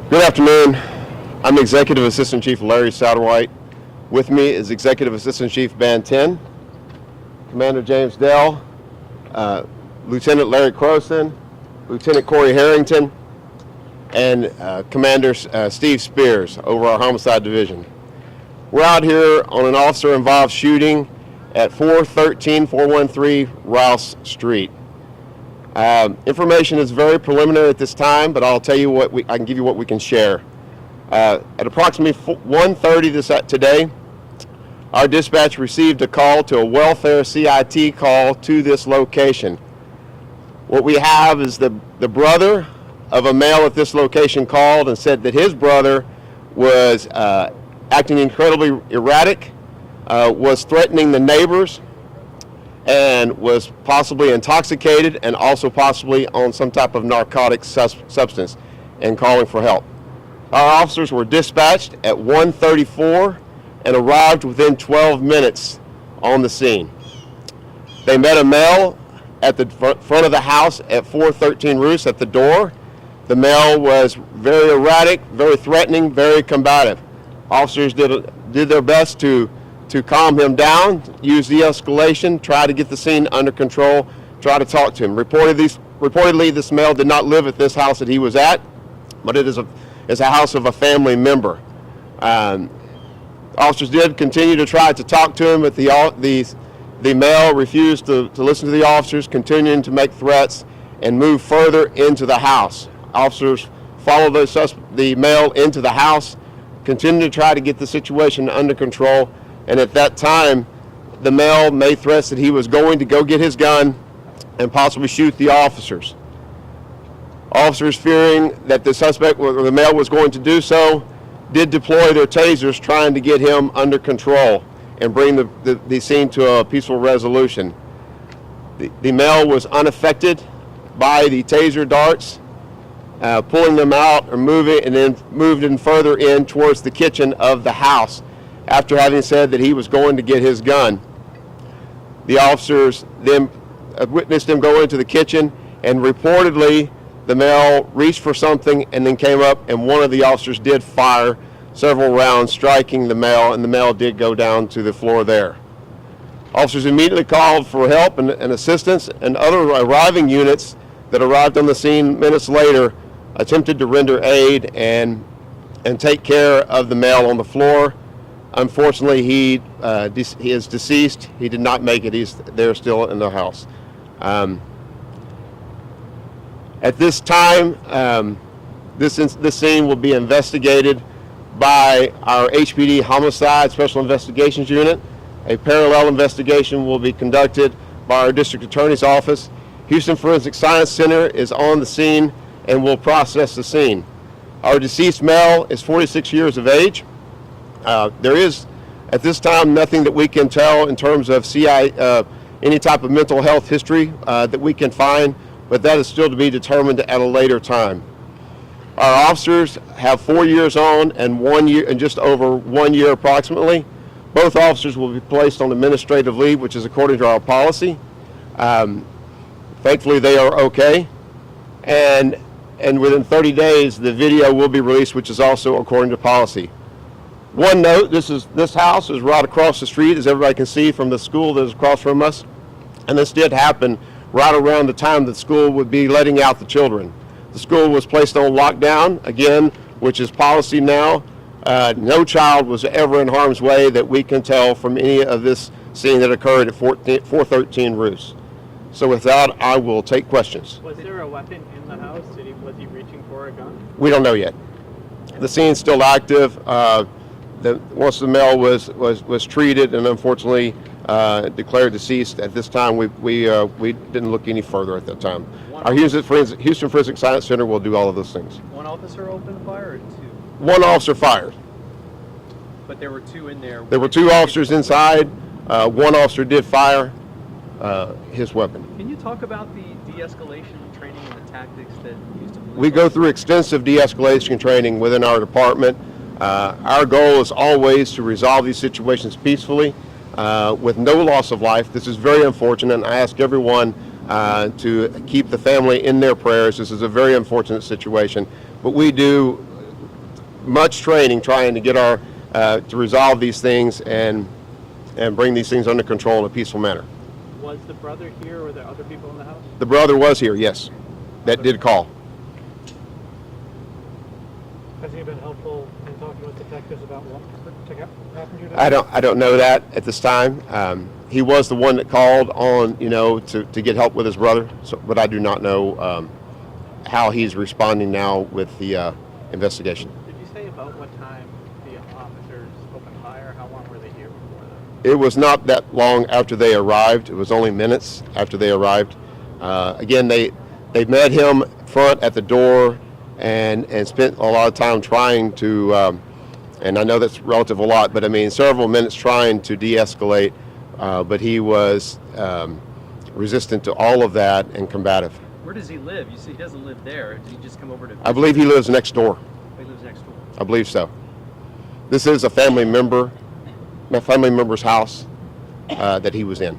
Good afternoon. I'm Executive Assistant Chief Larry Satterwhite. With me is Executive Assistant Chief Band 10, Commander James Dell, Lieutenant Larry Croson, Lieutenant Corey Harrington, and Commander Steve Spears over our Homicide Division. We're out here on an officer-involved shooting at 413 Rouse Street. Information is very preliminary at this time, but I'll tell you what I can give you what we can share. At approximately 1:30 today, our dispatch received a call to a welfare CIT call to this location. What we have is the brother of a male at this location called and said that his brother was acting incredibly erratic, was threatening the neighbors, and was possibly intoxicated and also possibly on some type of narcotic substance and calling for help. Our officers were dispatched at 1:34 and arrived within 12 minutes on the scene. They met a male at the front of the house at 413 Roos at the door. The male was very erratic, very threatening, very combative. Officers did their best to calm him down, use de-escalation, try to get the scene under control, try to talk to him. Reportedly, this male did not live at this house that he was at, but it is a house of a family member. Officers did continue to try to talk to him, but the male refused to listen to the officers, continuing to make threats and move further into the house. Officers followed the male into the house, continued to try to get the situation under control, and at that time, the male made threats that he was going to go get his gun and possibly shoot the officers. Officers, fearing that the suspect or the male was going to do so, did deploy their tasers trying to get him under control and bring the scene to a peaceful resolution. The male was unaffected by the taser darts, pulling them out or moving, and then moved in further in towards the kitchen of the house after having said that he was going to get his gun. The officers then witnessed him go into the kitchen, and reportedly the male reached for something and then came up, and one of the officers did fire several rounds, striking the male, and the male did go down to the floor there. Officers immediately called for help and assistance, and other arriving units that arrived on the scene minutes later attempted to render aid and take care of the male on the floor. Unfortunately, he is deceased. He did not make it. They're still in the house. At this time, this scene will be investigated by our HPD Homicide Special Investigations Unit. A parallel investigation will be conducted by our District Attorney's Office. Houston Forensic Science Center is on the scene and will process the scene. Our deceased male is 46 years of age. There is, at this time, nothing that we can tell in terms of any type of mental health history that we can find, but that is still to be determined at a later time. Our officers have 4 years on and 1 year, and just over 1 year approximately. Both officers will be placed on administrative leave, which is according to our policy. Thankfully, they are okay, and within 30 days, the video will be released, which is also according to policy. One note: this house is right across the street, as everybody can see, from the school that is across from us, and this did happen right around the time that school would be letting out the children. The school was placed on lockdown, again, which is policy now. No child was ever in harm's way that we can tell from any of this scene that occurred at 413 Roos. So with that, I will take questions. Was there a weapon in the house? Was he reaching for a gun? We don't know yet. The scene's still active. Once the male was treated and unfortunately declared deceased, at this time we didn't look any further at that time. Our Houston Forensic Science Center will do all of those things. One officer opened fire or two? One officer fired. But there were two in there? There were two officers inside. One officer did fire his weapon. Can you talk about the de-escalation training and the tactics that used to? We go through extensive de-escalation training within our department. Our goal is always to resolve these situations peacefully with no loss of life. This is very unfortunate, and I ask everyone to keep the family in their prayers. This is a very unfortunate situation, but we do much training trying to get our to resolve these things and bring these things under control in a peaceful manner. Was the brother here, or were there other people in the house? The brother was here, yes, that did call. Has he been helpful in talking with detectives about what happened here today? I don't know that at this time. He was the one that called on, to get help with his brother. So, but I do not know how he's responding now with the investigation. Did you say about what time the officers opened fire? How long were they here before that? It was not that long after they arrived. It was only minutes after they arrived. Again, they met him front at the door and spent a lot of time trying to, and I know that's relative a lot, but I mean several minutes trying to de-escalate, but he was resistant to all of that and combative. Where does he live? You see, he doesn't live there. Did he just come over to? I believe he lives next door. He lives next door. I believe so. This is a family member's house that he was in.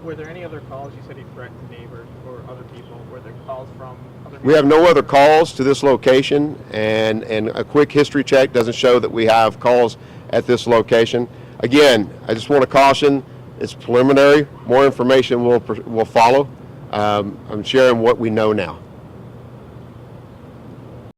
Were there any other calls? You said he threatened neighbors or other people. Were there calls from other people? We have no other calls to this location, and a quick history check doesn't show that we have calls at this location. Again, I just want to caution, it's preliminary. More information will follow. I'm sharing what we know now.